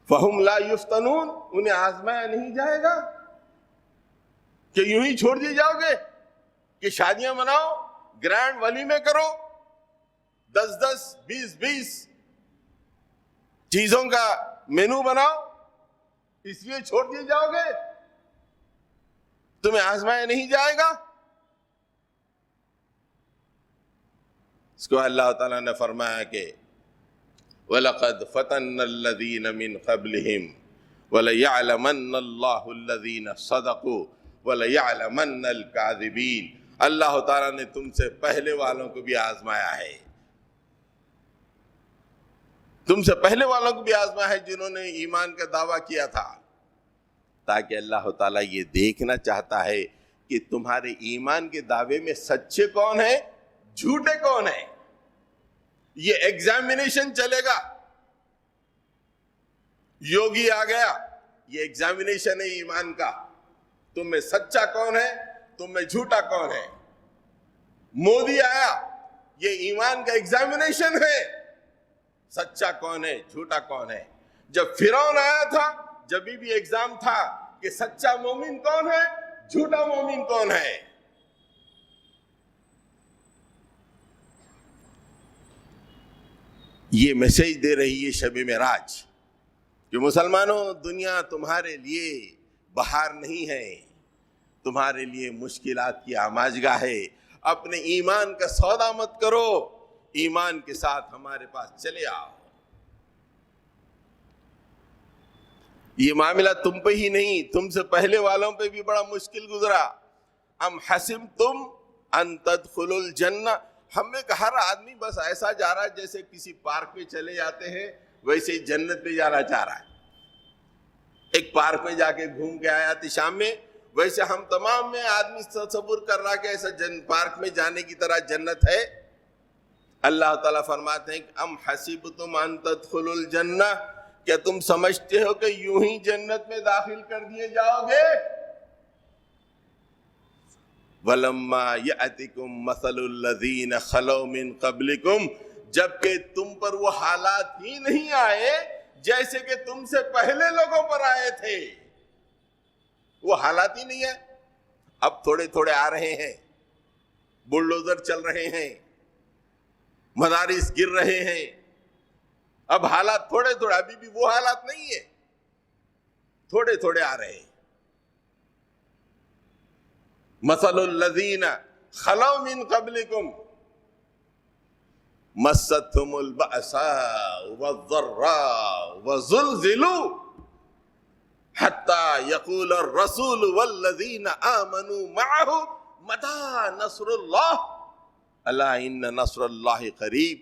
فہم لا یفتنون، انہیں آزمایا نہیں جائے گا کہ یوں ہی چھوڑ دیے جاؤ گے کہ شادیاں مناؤ، گرینڈ ولیمے کرو، 10 20 چیزوں کا مینو بناؤ، اس لیے چھوڑ دیے جاؤ گے؟ تمہیں آزمایا نہیں جائے گا؟ اس کو اللہ تعالیٰ نے فرمایا کہ وَلَقَدْ فَتَنَّ الَّذِينَ مِنْ قَبْلِهِمْ وَلَيَعْلَمَنَّ اللَّهُ الَّذِينَ صَدَقُوا وَلَيَعْلَمَنَّ الْكَاذِبِينَ، اللہ تعالیٰ نے تم سے پہلے والوں کو بھی آزمایا ہے، تم سے پہلے والوں کو بھی آزمایا ہے جنہوں نے ایمان کا دعویٰ کیا تھا، تاکہ اللہ تعالیٰ یہ دیکھنا چاہتا ہے کہ تمہارے ایمان کے دعوے میں سچے کون ہیں، جھوٹے کون ہیں۔ یہ ایگزامینیشن چلے گا، یوگی آ گیا، یہ ایگزامینیشن ہے ایمان کا، تم میں سچا کون ہے، تم میں جھوٹا کون ہے۔ مودی آیا، یہ ایمان کا ایگزامینیشن ہے، سچا کون ہے، جھوٹا کون ہے۔ جب فرعون آیا تھا، جب بھی ایگزام تھا کہ سچا مومن کون ہے، جھوٹا مومن کون ہے۔ یہ میسیج دے رہی ہے شب معراج کہ مسلمانوں، دنیا تمہارے لیے بہار نہیں ہے، تمہارے لیے مشکلات کی آماجگاہ ہے، اپنے ایمان کا سودا مت کرو، ایمان کے ساتھ ہمارے پاس چلے آؤ۔ یہ معاملہ تم پہ ہی نہیں، تم سے پہلے والوں پہ بھی بڑا مشکل گزرا۔ ام حسبتم ان تدخلوا الجنہ، ہم میں کہ ہر آدمی بس ایسا جا رہا ہے جیسے کسی پارک میں چلے جاتے ہیں ویسے ہی جنت پہ جانا چاہ رہا ہے۔ ایک پارک میں جا کے گھوم کے آیا تھی شام میں، ویسے ہم تمام میں آدمی تصور کر رہا کہ ایسا پارک میں جانے کی طرح جنت ہے۔ اللہ تعالیٰ فرماتے ہیں کہ ام حسبتم ان تدخلوا الجنہ، کیا تم سمجھتے ہو کہ یوں ہی جنت میں داخل کر دیے جاؤ گے؟ وَلَمَّا يَأْتِكُمْ مَثَلُ الَّذِينَ خَلَوْا مِنْ قَبْلِكُمْ، جبکہ تم پر وہ حالات ہی نہیں آئے جیسے کہ تم سے پہلے لوگوں پر آئے تھے، وہ حالات ہی نہیں ہے۔ اب تھوڑے تھوڑے آ رہے ہیں، بلڈوزر چل رہے ہیں، مدارس گر رہے ہیں. اب حالات تھوڑے تھوڑے، ابھی بھی وہ حالات نہیں ہے، تھوڑے تھوڑے آ رہے ہیں. مثل الذین خلو من قبلکم مستهم البأساء والضراء وزلزلوا حتى يقول الرسول والذین آمنوا معه متى نصر اللہ الا ان نصر اللہ قریب.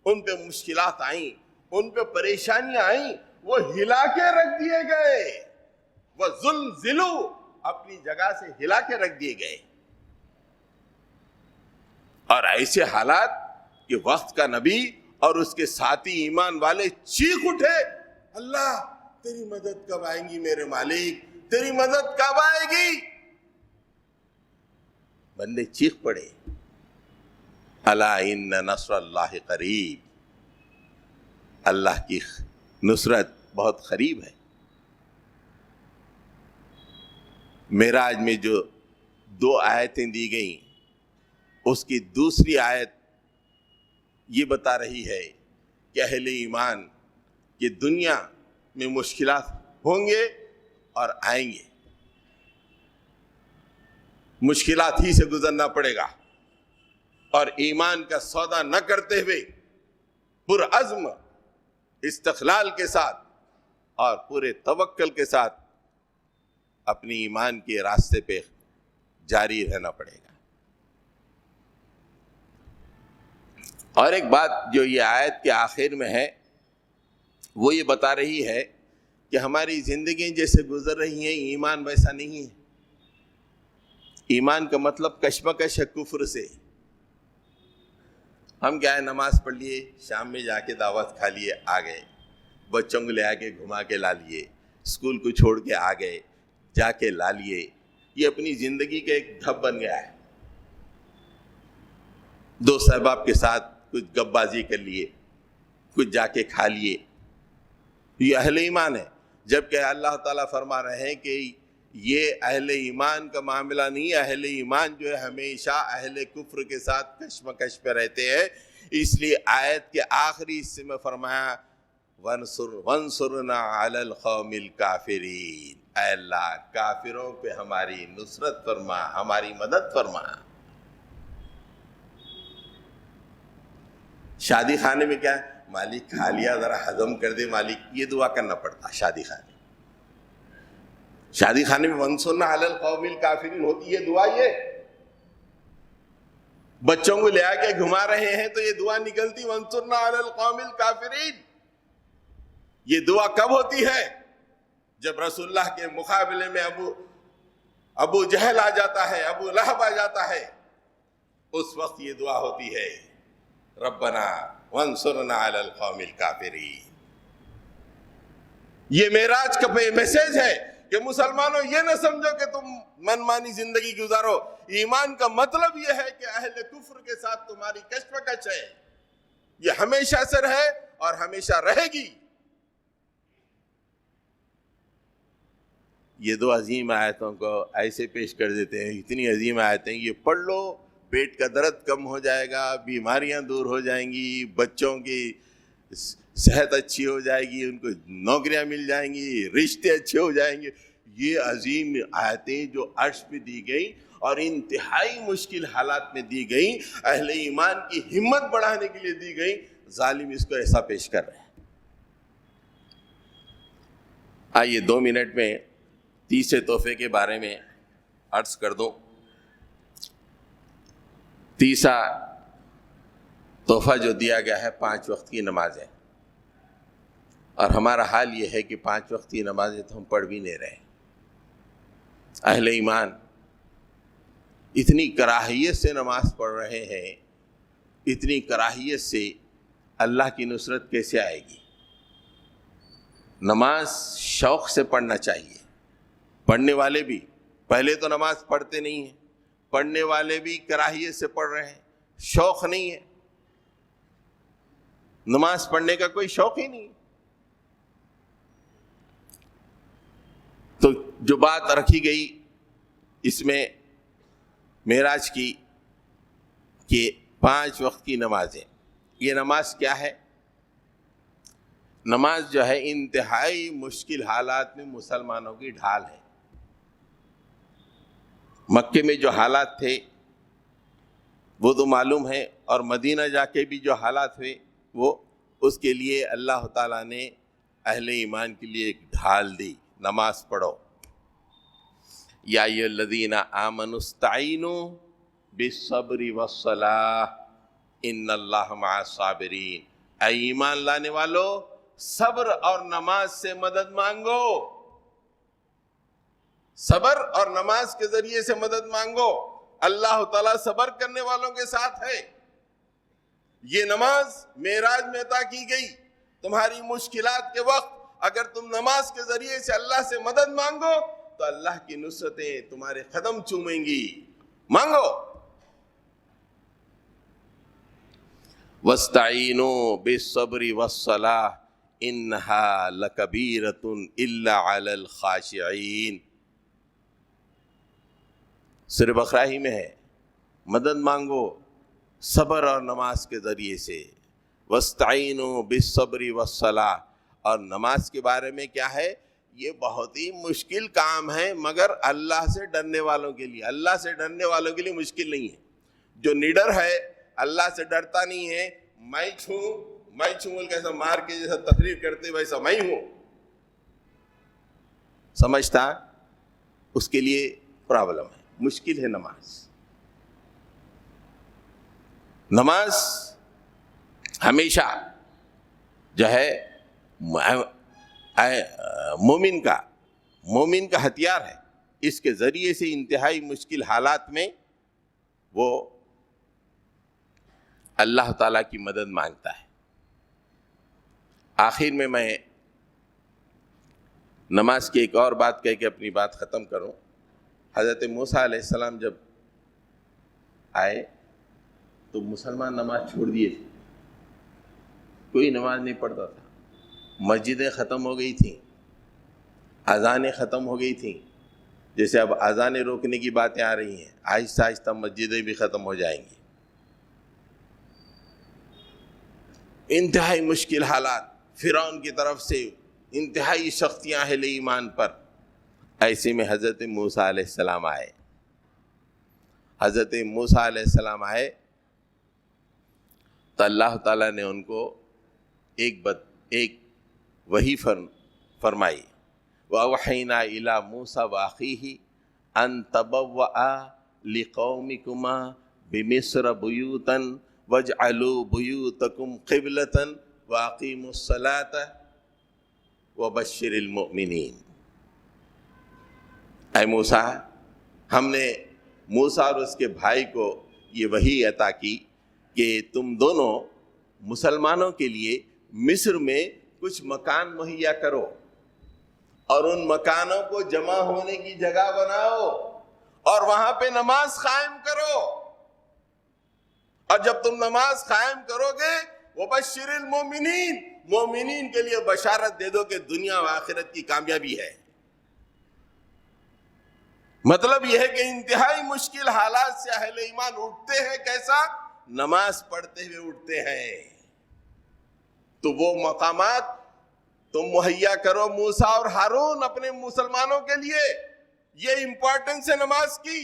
ان پہ مشکلات آئیں، ان پہ پریشانیاں آئیں، وہ ہلا کے رکھ دیے گئے. وزلزلوا، اپنی جگہ سے ہلا کے رکھ دیے گئے. اور ایسے حالات کہ وقت کا نبی اور اس کے ساتھی ایمان والے چیخ اٹھے، اللہ تیری مدد کب آئیں گی میرے مالک، تیری مدد کب آئے گی. بندے چیخ پڑے، الا ان نصر اللہ قریب، اللہ کی نصرت بہت قریب ہے. معراج میں جو 2 آیتیں دی گئیں، اس کی دوسری آیت یہ بتا رہی ہے کہ اہل ایمان کی دنیا میں مشکلات ہوں گے اور آئیں گے، مشکلات ہی سے گزرنا پڑے گا. اور ایمان کا سودا نہ کرتے ہوئے پرعزم استقلال کے ساتھ اور پورے توکل کے ساتھ اپنی ایمان کے راستے پہ جاری رہنا پڑے گا. اور ایک بات جو یہ آیت کے آخر میں ہے وہ یہ بتا رہی ہے کہ ہماری زندگی جیسے گزر رہی ہیں ایمان ویسا نہیں ہے. ایمان کا مطلب کشمکش ہے کفر سے. ہم کیا ہے، نماز پڑھ لیے، شام میں جا کے دعوت کھا لیے، آ گئے، بچوں کو لے آ کے گھما کے لا لیے، اسکول کو چھوڑ کے آ گئے، جا کے لا لیے. یہ اپنی زندگی کا ایک دھب بن گیا ہے. دوست احباب کے ساتھ کچھ گپ بازی کر لیے، کچھ جا کے کھا لیے، یہ اہل ایمان ہے. جبکہ اللہ تعالیٰ فرما رہے ہیں کہ یہ اہل ایمان کا معاملہ نہیں ہے. اہل ایمان جو ہے ہمیشہ اہل کفر کے ساتھ کشمکش پہ رہتے ہیں. اس لیے آیت کے آخری حصے میں فرمایا وَانصُرْنَا عَلَى الْقَوْمِ الْكَافِرِينَ، اے اللہ کافروں پہ ہماری نصرت فرما، ہماری مدد فرما. شادی خانے میں کیا ہے، مالک کھا لیا ذرا ہضم کر دے مالک، یہ دعا کرنا پڑتا. شادی خانے میں وَانصُرْنَا عَلَى الْقَوْمِ الْكَافِرِينَ ہوتی یہ دعا. یہ بچوں کو لے آ کے گھما رہے ہیں تو یہ دعا نکلتی وَانصُرْنَا عَلَى الْقَوْمِ الْكَافِرِينَ. یہ دعا کب ہوتی ہے؟ جب رسول اللہ کے مقابلے میں ابو جہل آ جاتا ہے، ابو لہب آ جاتا ہے، اس وقت یہ دعا ہوتی ہے ربنا وانصرنا علی القوم الکافرین. یہ معراج کا میسج ہے کہ مسلمانوں یہ نہ سمجھو کہ تم من مانی زندگی گزارو. ایمان کا مطلب یہ ہے کہ اہل کفر کے ساتھ تمہاری کشمکش ہے، یہ ہمیشہ سے رہے اور ہمیشہ رہے گی. یہ 2 عظیم آیتوں کو ایسے پیش کر دیتے ہیں، اتنی عظیم آیتیں، یہ پڑھ لو پیٹ کا درد کم ہو جائے گا، بیماریاں دور ہو جائیں گی، بچوں کی صحت اچھی ہو جائے گی، ان کو نوکریاں مل جائیں گی، رشتے اچھے ہو جائیں گے. یہ عظیم آیتیں جو عرش پہ دی گئیں اور انتہائی مشکل حالات میں دی گئیں، اہل ایمان کی ہمت بڑھانے کے لیے دی گئیں. ظالم اس کو ایسا پیش کر رہے ہیں. آئیے 2 منٹ میں تیسرے تحفے کے بارے میں عرض کر دوں. تیسرا تحفہ جو دیا گیا ہے 5 وقت کی نمازیں، اور ہمارا حال یہ ہے کہ 5 وقت کی نمازیں تو ہم پڑھ بھی نہیں رہے. اہل ایمان اتنی کراہیت سے نماز پڑھ رہے ہیں، اتنی کراہیت سے اللہ کی نصرت کیسے آئے گی؟ نماز شوق سے پڑھنا چاہیے. پڑھنے والے بھی پہلے تو نماز پڑھتے نہیں ہیں، پڑھنے والے بھی کراہیت سے پڑھ رہے ہیں، شوق نہیں ہے. نماز پڑھنے کا کوئی شوق ہی نہیں. تو جو بات رکھی گئی اس میں معراج کی کہ 5 وقت کی نمازیں، یہ نماز کیا ہے؟ نماز جو ہے انتہائی مشکل حالات میں مسلمانوں کی ڈھال ہے۔ مکے میں جو حالات تھے وہ تو معلوم ہے، اور مدینہ جا کے بھی جو حالات ہوئے وہ اس کے لیے اللہ تعالیٰ نے اہل ایمان کے لیے ایک ڈھال دی، نماز پڑھو۔ یا ایھا الذین آمنوا استعینوا بالصبر والصلاۃ ان اللہ مع الصابرین، اے ایمان لانے والو صبر اور نماز سے مدد مانگو، صبر اور نماز کے ذریعے سے مدد مانگو، اللہ تعالیٰ صبر کرنے والوں کے ساتھ ہے۔ یہ نماز معراج میں عطا کی گئی، تمہاری مشکلات کے وقت اگر تم نماز کے ذریعے سے اللہ سے مدد مانگو تو اللہ کی نصرتیں تمہارے قدم چومیں گی، مانگو۔ وَاسْتَعِینُوا بِالصَّبْرِ وَالصَّلَاةِ إِنَّهَا لَكَبِیرَةٌ إِلَّا عَلَى الْخَاشِعِینَ۔ سورہ بقرہ ہی میں ہے، مدد مانگو صبر اور نماز کے ذریعے سے۔ وَاسْتَعِینُوا بِالصَّبْرِ وَالصَّلَاةِ، اور نماز کے بارے میں کیا ہے؟ یہ بہت ہی مشکل کام ہے مگر اللہ سے ڈرنے والوں کے لیے، اللہ سے ڈرنے والوں کے لیے مشکل نہیں ہے۔ جو نڈر ہے، اللہ سے ڈرتا نہیں ہے، میں چھوں بول کے ایسا مار کے جیسا تقریر کرتے ویسا میں ہوں سمجھتا، اس کے لیے پرابلم ہے، مشکل ہے نماز۔ نماز ہمیشہ جو ہے مومن کا ہتھیار ہے، اس کے ذریعے سے انتہائی مشکل حالات میں وہ اللہ تعالیٰ کی مدد مانگتا ہے۔ آخر میں نماز کی ایک اور بات کہہ کے اپنی بات ختم کروں۔ حضرت موسیٰ علیہ السلام جب آئے تو مسلمان نماز چھوڑ دیے تھے، کوئی نماز نہیں پڑھتا تھا، مسجدیں ختم ہو گئی تھیں، اذانیں ختم ہو گئی تھیں۔ جیسے اب اذانیں روکنے کی باتیں آ رہی ہیں، آہستہ آہستہ مسجدیں بھی ختم ہو جائیں گی۔ انتہائی مشکل حالات، فرعون کی طرف سے انتہائی سختیاں اہل ایمان پر۔ ایسے میں حضرت موسیٰ علیہ السلام آئے۔ حضرت موسیٰ علیہ السلام آئے تو اللہ تعالیٰ نے ان کو ایک وحی فرمائی، وَأَوْحَيْنَا إِلَىٰ مُوسَىٰ وَأَخِيهِ أَن تَبَوَّآ لِقَوْمِكُمَا بِمِصْرَ بُيُوتًا وَاجْعَلُوا بُيُوتَكُمْ قِبْلَةً وَأَقِیمُوا الصَّلَاةَ وَبَشِّرِ الْمُؤْمِنِینَ۔ اے موسیٰ، ہم نے موسیٰ اور اس کے بھائی کو یہ وحی عطا کی کہ تم دونوں مسلمانوں کے لیے مصر میں کچھ مکان مہیا کرو اور ان مکانوں کو جمع ہونے کی جگہ بناؤ اور وہاں پہ نماز قائم کرو، اور جب تم نماز قائم کرو گے وَبَشِّرِ الْمُؤْمِنِينَ، مومنین کے لیے بشارت دے دو کہ دنیا و آخرت کی کامیابی ہے۔ مطلب یہ ہے کہ انتہائی مشکل حالات سے اہل ایمان اٹھتے ہیں، کیسا؟ نماز پڑھتے ہوئے اٹھتے ہیں۔ تو وہ مقامات تم مہیا کرو موسیٰ اور ہارون اپنے مسلمانوں کے لیے، یہ امپورٹنس ہے نماز کی۔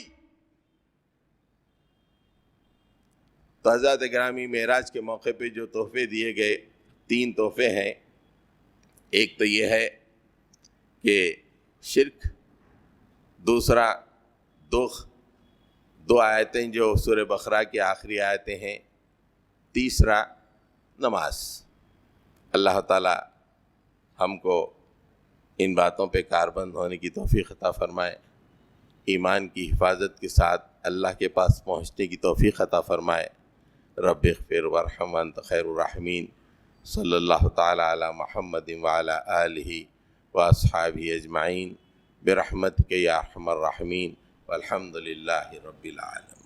تو حضرت گرامی معراج کے موقع پہ جو تحفے دیے گئے، 3 تحفے ہیں۔ ایک تو یہ ہے کہ شرک، دوسرا دو آیتیں جو سورہ بقرہ کی آخری آیتیں ہیں، تیسرا نماز۔ اللہ تعالی ہم کو ان باتوں پہ کاربند ہونے کی توفیق عطا فرمائے، ایمان کی حفاظت کے ساتھ اللہ کے پاس پہنچنے کی توفیق عطا فرمائے۔ رب اغفر وارحم وانت خیر الراحمین۔ صلی اللہ تعالی علی محمد وعلی آلہ واصحابہ اجمعین برحمتک یا ارحم الراحمین، والحمد للہ رب العالمین۔